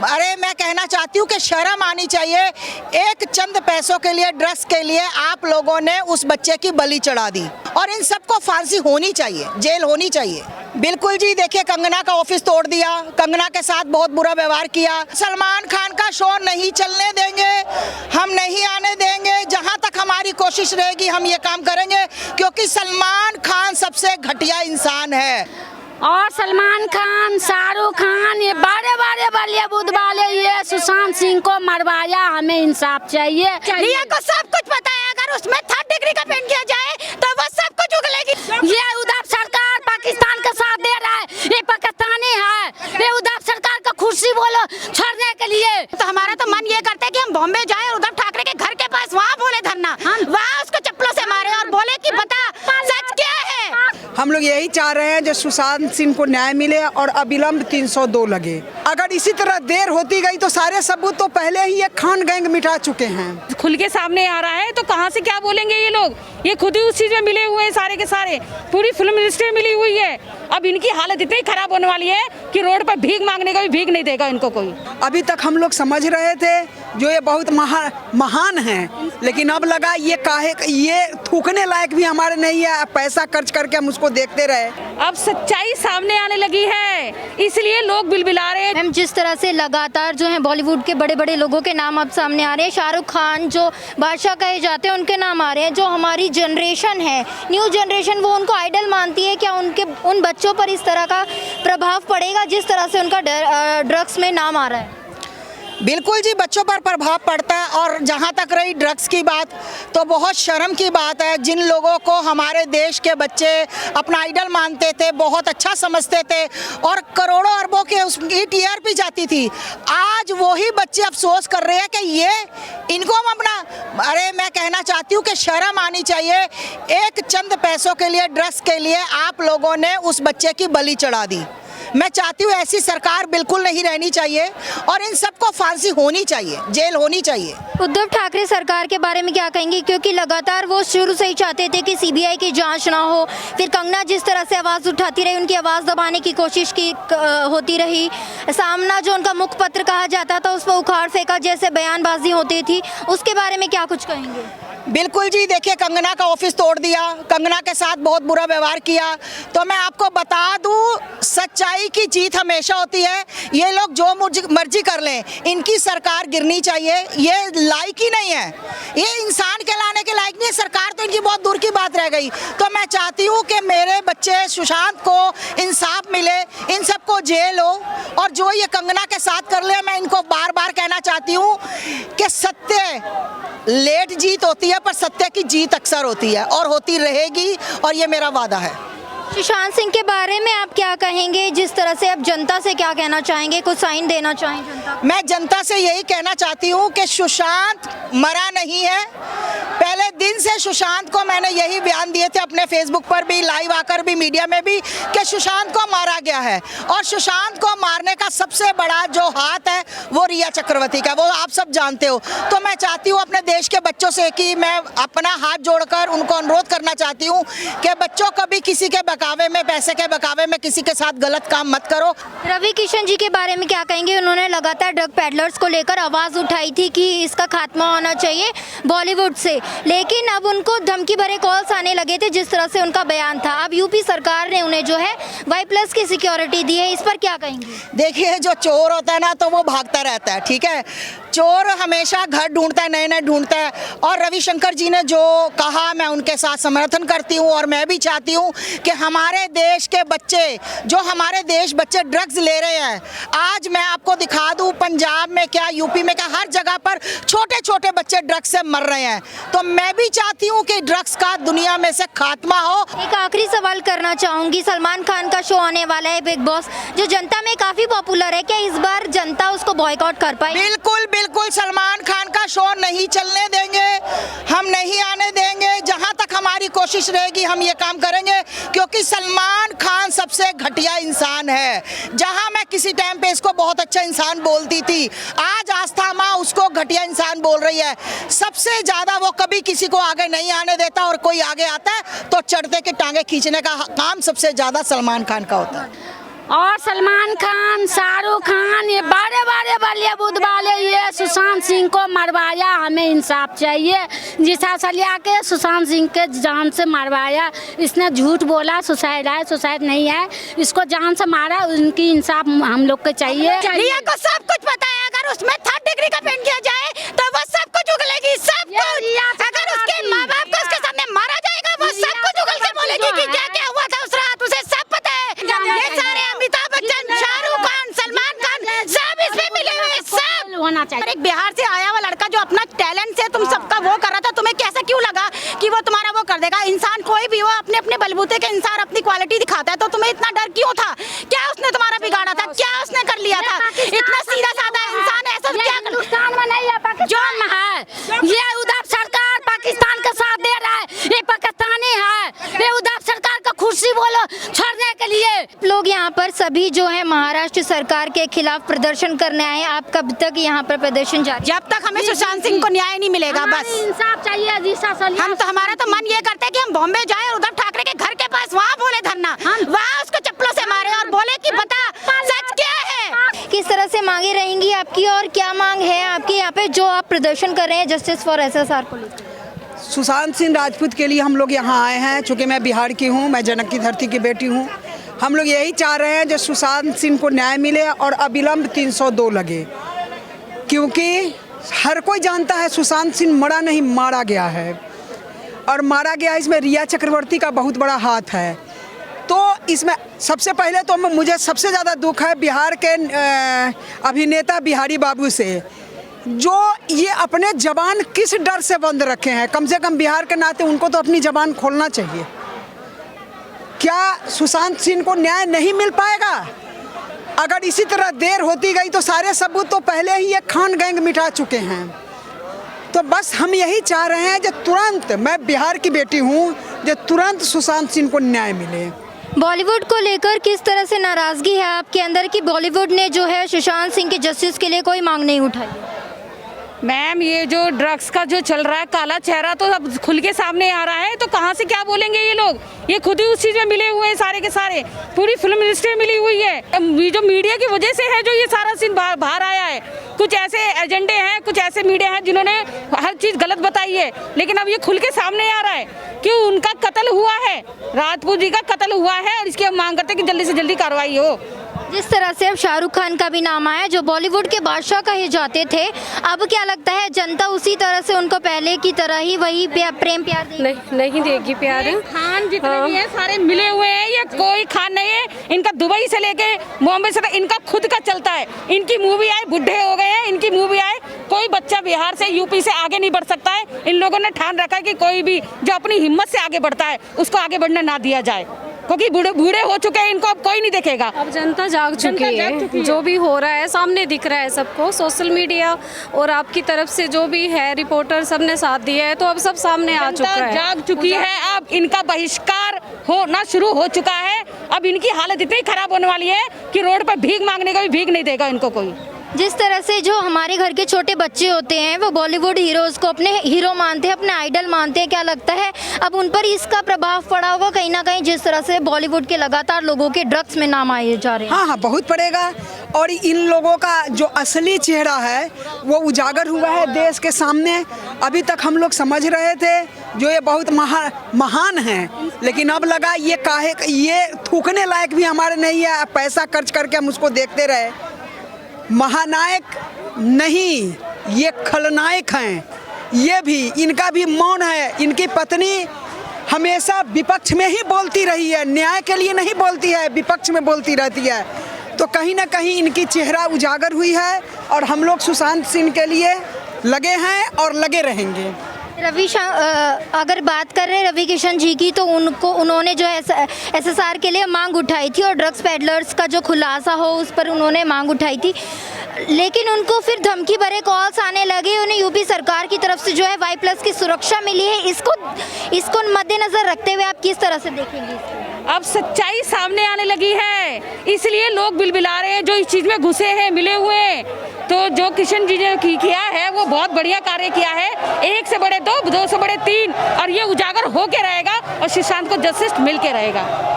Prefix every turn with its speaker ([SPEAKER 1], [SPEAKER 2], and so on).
[SPEAKER 1] अरे मैं कहना चाहती हूँ कि शर्म आनी चाहिए। एक चंद पैसों के लिए, ड्रग्स के लिए आप लोगों ने उस बच्चे की बलि चढ़ा दी और इन सबको फांसी होनी चाहिए, जेल होनी चाहिए। बिल्कुल जी, देखिए कंगना का ऑफिस तोड़ दिया, कंगना के साथ बहुत बुरा व्यवहार किया। सलमान खान का शो नहीं चलने देंगे, हम नहीं आने देंगे। जहां तक हमारी कोशिश रहेगी हम ये काम करेंगे, क्योंकि सलमान खान सबसे घटिया इंसान है।
[SPEAKER 2] और सलमान खान, शाहरुख खान, ये बड़े बड़े बॉलीवुड वाले ये सुशांत सिंह को मरवाया, हमें इंसाफ चाहिए।
[SPEAKER 3] रिया को सब कुछ पता है, अगर उसमें 3rd डिग्री का पेन किया जाए तो वो सब कुछ उगलेगी।
[SPEAKER 2] ये उद्धव सरकार पाकिस्तान का साथ दे रहा है, ये पाकिस्तानी है, ये उद्धव सरकार का खुशी बोलो छोड़ने के लिए।
[SPEAKER 3] तो हमारा तो मन ये करता है कि हम बॉम्बे जाए और उद्धव ठाकरे के घर के पास वहाँ बोले धरना, वहाँ उसको चप्पलों से मारे और बोले कि बता सच क्या है।
[SPEAKER 4] हम लोग यही चाह रहे हैं जो सुशांत सिंह को न्याय मिले और अविलंब 302 लगे। अगर इसी तरह देर होती गई तो सारे सबूत तो पहले ही ये खान गैंग मिटा चुके हैं।
[SPEAKER 5] खुल के सामने आ रहा है तो कहाँ से क्या बोलेंगे ये लोग। ये खुद ही उस चीज में मिले हुए हैं सारे के सारे, पूरी फिल्म इंडस्ट्री मिली हुई है। अब इनकी हालत इतनी खराब होने वाली है कि रोड पर भीख मांगने का भी भीख नहीं देगा इनको कोई।
[SPEAKER 4] अभी तक हम लोग समझ रहे थे जो ये बहुत महान हैं, लेकिन अब लगा ये थूकने लायक भी हमारे नहीं है। पैसा खर्च करके हम उसको देखते रहे।
[SPEAKER 5] अब सच्चाई सामने आने लगी है, इसलिए लोग बिलबिला रहे हैं।
[SPEAKER 6] मैम, जिस तरह से लगातार जो है बॉलीवुड के बड़े बड़े लोगों के नाम अब सामने आ रहे हैं, शाहरुख खान जो बादशाह कहे जाते हैं उनके नाम आ रहे हैं। जो हमारी जनरेशन है, न्यू जनरेशन, वो उनको आइडल मानती है। क्या उन बच्चों पर इस तरह का प्रभाव पड़ेगा जिस तरह से उनका ड्रग्स में नाम आ रहा है?
[SPEAKER 1] बिल्कुल जी, बच्चों पर प्रभाव पड़ता है। और जहाँ तक रही ड्रग्स की बात, तो बहुत शर्म की बात है। जिन लोगों को हमारे देश के बच्चे अपना आइडल मानते थे, बहुत अच्छा समझते थे और करोड़ों अरबों के उसकी टीआरपी जाती थी, आज वही बच्चे अफसोस कर रहे हैं कि ये इनको हम अपना। अरे मैं कहना चाहती हूँ कि शर्म आनी चाहिए। एक चंद पैसों के लिए, ड्रग्स के लिए आप लोगों ने उस बच्चे की बलि चढ़ा दी। मैं चाहती हूँ ऐसी सरकार बिल्कुल नहीं रहनी चाहिए और इन सबको फांसी होनी चाहिए, जेल होनी चाहिए।
[SPEAKER 6] उद्धव ठाकरे सरकार के बारे में क्या कहेंगे, क्योंकि लगातार वो शुरू से ही चाहते थे कि सीबीआई की जांच ना हो। फिर कंगना जिस तरह से आवाज़ उठाती रही, उनकी आवाज़ दबाने की कोशिश होती रही। सामना जो उनका मुखपत्र कहा जाता था उस पर उखाड़ फेंका जैसे बयानबाजी होती थी, उसके बारे में क्या कुछ कहेंगे?
[SPEAKER 1] बिल्कुल जी, देखिए कंगना का ऑफिस तोड़ दिया, कंगना के साथ बहुत बुरा व्यवहार किया। तो मैं आपको बता दूं, सच्चाई की जीत हमेशा होती है। ये लोग जो मर्जी कर लें, इनकी सरकार गिरनी चाहिए। ये लायक ही नहीं है, ये इंसान कहलाने के लायक नहीं है। सरकार तो इनकी बहुत दूर की बात रह गई। तो मैं चाहती हूँ कि मेरे बच्चे सुशांत को इंसाफ मिले, इन सबको जेल हो और जो ये कंगना के साथ कर ले। मैं इनको बार बार कहना चाहती हूँ कि सत्य लेट जीत होती है, पर सत्य की जीत अक्सर होती है और होती रहेगी, और ये मेरा वादा है।
[SPEAKER 6] सुशांत सिंह के बारे में आप क्या कहेंगे, जिस तरह से आप जनता से क्या कहना चाहेंगे, कुछ साइन देना चाहें जनता को?
[SPEAKER 1] मैं जनता से यही कहना चाहती हूँ कि सुशांत मरा नहीं है। पहले दिन से सुशांत को मैंने यही बयान दिए थे अपने फेसबुक पर भी, लाइव आकर भी, मीडिया में भी, कि सुशांत को मारा गया है। और सुशांत को मारने का सबसे बड़ा जो हाथ है वो रिया चक्रवर्ती का, वो आप सब जानते हो। तो मैं चाहती हूँ अपने देश के बच्चों से कि मैं अपना हाथ जोड़कर उनको अनुरोध करना चाहती हूँ कि बच्चों कभी किसी के बकावे में, पैसे के बकावे में किसी के साथ गलत काम मत करो।
[SPEAKER 6] रवि किशन जी के बारे में क्या कहेंगे? उन्होंने लगातार ड्रग पैडलर्स को लेकर आवाज़ उठाई थी कि इसका खात्मा होना चाहिए बॉलीवुड से, लेकिन अब उनको धमकी भरे कॉल्स आने लगे थे जिस तरह से उनका बयान था। अब यूपी सरकार ने उन्हें जो है Y+ की सिक्योरिटी दी है, इस पर क्या कहेंगे?
[SPEAKER 1] देखिए, जो चोर होता है ना तो वो भागता रहता है, ठीक है। चोर हमेशा घर ढूंढता है, नए नए ढूंढता है। और रविशंकर जी ने जो कहा, मैं उनके साथ समर्थन करती हूँ और मैं भी चाहती हूँ कि हमारे देश के बच्चे, जो हमारे देश बच्चे ड्रग्स ले रहे हैं, आज मैं आपको दिखा दूँ, पंजाब में क्या, यूपी में क्या, हर जगह पर छोटे छोटे बच्चे ड्रग्स से मर रहे हैं। तो मैं भी चाहती हूँ कि ड्रग्स का दुनिया में से खात्मा हो।
[SPEAKER 6] एक आखिरी सवाल करना चाहूँगी, सलमान खान का शो आने वाला है बिग बॉस, जो जनता में काफ़ी पॉपुलर है, क्या इस बार जनता उसको बॉयकॉट कर पाए?
[SPEAKER 1] बिल्कुल बिल्कुल, सलमान खान का शो नहीं चलने देंगे, हम नहीं आने देंगे। जहां तक हमारी कोशिश रहेगी हम ये काम करेंगे, क्योंकि सलमान खान सबसे घटिया इंसान है। जहां मैं किसी टाइम पे इसको बहुत अच्छा इंसान बोलती थी, आज आस्था माँ उसको घटिया इंसान बोल रही है। सबसे ज्यादा वो कभी किसी को आगे नहीं आने देता, और कोई आगे आता है तो चढ़ते के टांगे खींचने का काम सबसे ज्यादा सलमान खान का होता है।
[SPEAKER 2] और सलमान खान, शाहरुख खान, ये बड़े बड़े बॉलीवुड वाले, ये सुशांत सिंह को मरवाया, हमें इंसाफ चाहिए। जिसा सलिया के सुशांत सिंह के जान से मरवाया, इसने झूठ बोला सुसाइड है, सुसाइड नहीं है, इसको जान से मारा, उनकी इंसाफ हम लोग को चाहिए।
[SPEAKER 3] रिया को सब कुछ पता है, अगर उसमें 3rd डिग्री का पेंट किया जाए तो वो सब कुछ उगलेगी, सब कुछ। अगर उसके माँ बाप को उसके सामने मारा जाएगा, वो सब कुछ उगल के बोलेगी कि क्या क्या हुआ था उस रात, उसे सब पता है। ये सारे अमिताभ बच्चन, शाहरुख खान, सलमान खान सब इसमें मिले हुए, सब
[SPEAKER 2] होना चाहिए।
[SPEAKER 3] एक बिहार से आया हुआ लड़का जो अपना टैलेंट से तुम सबका वो कर रहा था, तुम्हें कैसा क्यों लगा कि वो तुम्हारा वो कर देगा? इंसान कोई भी हो, अपने अपने बलबूते के इंसान अपनी क्वालिटी दिखाता है, तो तुम्हें इतना डर क्यों था? क्या उसने तुम्हारा बिगाड़ा था? क्या उसने कर लिया था? इतना सीधा साधा इंसान है, ऐसा क्या
[SPEAKER 2] हिंदुस्तान में नहीं है, पाकिस्तान में है। ये उद्धव सरकार पाकिस्तान का साथ दे रहा है, ये पाकिस्तानी है, ये उद्धव सरकार का खुशी बोलो छोड़ने के लिए।
[SPEAKER 6] लोग यहाँ पर सभी जो है महाराष्ट्र सरकार के खिलाफ प्रदर्शन करने आए हैं। आप कब तक यहाँ पर प्रदर्शन जारी?
[SPEAKER 3] जब तक हमें सुशांत सिंह को न्याय नहीं मिलेगा, बस
[SPEAKER 2] इंसाफ चाहिए। जिसा सलिया
[SPEAKER 3] हम तो, हमारा तो मन ये करता है कि हम बॉम्बे जाए और उद्धव ठाकरे के घर के पास वहाँ बोले धरना, वहाँ उसको चप्पलों से मारे और बोले कि बता सच क्या है।
[SPEAKER 6] किस तरह से मांगे रहेंगी आपकी और क्या मांग है आपकी यहाँ पे जो आप प्रदर्शन कर रहे हैं जस्टिस फॉर SSR को लेकर?
[SPEAKER 4] सुशांत सिंह राजपूत के लिए हम लोग यहाँ आए हैं। चूँकि मैं बिहार की हूँ, मैं जनक की धरती की बेटी हूँ। हम लोग यही चाह रहे हैं जो सुशांत सिंह को न्याय मिले और अविलंब 302 लगे, क्योंकि हर कोई जानता है सुशांत सिंह मरा नहीं, मारा गया है, और मारा गया इसमें रिया चक्रवर्ती का बहुत बड़ा हाथ है। तो इसमें सबसे पहले तो मुझे सबसे ज़्यादा दुख है बिहार के अभिनेता बिहारी बाबू से, जो ये अपने ज़बान किस डर से बंद रखे हैं। कम से कम बिहार के नाते उनको तो अपनी ज़बान खोलना चाहिए। क्या सुशांत सिंह को न्याय नहीं मिल पाएगा? अगर इसी तरह देर होती गई तो सारे सबूत तो पहले ही ये खान गैंग मिटा चुके हैं। तो बस हम यही चाह रहे हैं जो तुरंत, मैं बिहार की बेटी हूँ, जो तुरंत सुशांत सिंह को न्याय मिले।
[SPEAKER 6] बॉलीवुड को लेकर किस तरह से नाराज़गी है आपके अंदर कि बॉलीवुड ने जो है सुशांत सिंह के जस्टिस के लिए कोई मांग नहीं उठाई?
[SPEAKER 5] मैम, ये जो ड्रग्स का जो चल रहा है काला चेहरा तो अब खुल के सामने आ रहा है, तो कहाँ से क्या बोलेंगे ये लोग? ये खुद ही उस चीज़ में मिले हुए हैं सारे के सारे, पूरी फिल्म इंडस्ट्री मिली हुई है। ये जो मीडिया की वजह से है जो ये सारा सीन बाहर आया है। कुछ ऐसे एजेंडे हैं, कुछ ऐसे मीडिया हैं जिन्होंने हर चीज़ गलत बताई है, लेकिन अब ये खुल के सामने आ रहा है कि उनका कत्ल हुआ है, राजपूत जी का कत्ल हुआ है, और इसकी हम मांग करते हैं कि जल्दी से जल्दी कार्रवाई हो।
[SPEAKER 6] जिस तरह से अब शाहरुख खान का भी नाम आया, जो बॉलीवुड के बादशाह कहे जाते थे, अब क्या लगता है जनता उसी तरह से उनको पहले की तरह ही वही प्रेम प्यार देगी?
[SPEAKER 5] नहीं देगी प्यार। खान जितने भी हैं सारे मिले हुए हैं, ये कोई खान नहीं है। इनका दुबई से लेके बॉम्बे से इनका खुद का चलता है। इनकी मूवी आए, बुढ़े हो गए हैं, इनकी मूवी आए, कोई बच्चा बिहार से यूपी से आगे नहीं बढ़ सकता है। इन लोगों ने ठान रखा है कि कोई भी जो अपनी हिम्मत से आगे बढ़ता है उसको आगे बढ़ने ना दिया जाए, क्योंकि बूढ़े हो चुके हैं, इनको अब कोई नहीं देखेगा।
[SPEAKER 7] अब जनता जाग चुकी है, जो भी हो रहा है सामने दिख रहा है सबको। सोशल मीडिया और आपकी तरफ से जो भी है रिपोर्टर सब ने साथ दिया है, तो अब सब सामने आ चुका है,
[SPEAKER 5] जाग चुकी है। अब इनका बहिष्कार होना शुरू हो चुका है। अब इनकी हालत इतनी खराब होने वाली है कि रोड पर भीख मांगने का भी भीख नहीं देगा इनको कोई।
[SPEAKER 6] जिस तरह से जो हमारे घर के छोटे बच्चे होते हैं वो बॉलीवुड हीरोज़ को अपने हीरो मानते हैं, अपने आइडल मानते हैं, क्या लगता है अब उन पर इसका प्रभाव पड़ा होगा कहीं ना कहीं, जिस तरह से बॉलीवुड के लगातार लोगों के ड्रग्स में नाम आए जा रहे हैं?
[SPEAKER 4] हाँ, बहुत पड़ेगा। और इन लोगों का जो असली चेहरा है वो उजागर हुआ है देश के सामने। अभी तक हम लोग समझ रहे थे जो ये बहुत महान हैं, लेकिन अब लगा ये थूकने लायक भी हमारे नहीं है। पैसा खर्च करके हम उसको देखते रहे। महानायक नहीं, ये खलनायक हैं। ये भी, इनका भी मौन है। इनकी पत्नी हमेशा विपक्ष में ही बोलती रही है, न्याय के लिए नहीं बोलती है, विपक्ष में बोलती रहती है। तो कहीं ना कहीं इनकी चेहरा उजागर हुई है और हम लोग सुशांत सिंह के लिए लगे हैं और लगे रहेंगे।
[SPEAKER 6] अगर बात कर रहे हैं रवि किशन जी की, तो उन्होंने जो है SSR के लिए मांग उठाई थी और ड्रग्स पेडलर्स का जो खुलासा हो उस पर उन्होंने मांग उठाई थी, लेकिन उनको फिर धमकी भरे कॉल्स आने लगे। उन्हें यूपी सरकार की तरफ से जो है Y+ की सुरक्षा मिली है। इसको मद्देनजर रखते हुए आप किस तरह से देखेंगे?
[SPEAKER 5] अब सच्चाई सामने आने लगी है, इसलिए लोग बिलबिला रहे हैं जो इस चीज़ में घुसे हैं, मिले हुए हैं। तो जो किशन जी ने किया है वो बहुत बढ़िया कार्य किया है। 1 से बड़े 2, 2 से बड़े 3, और ये उजागर होके रहेगा और सुशांत को जस्टिस मिल के रहेगा।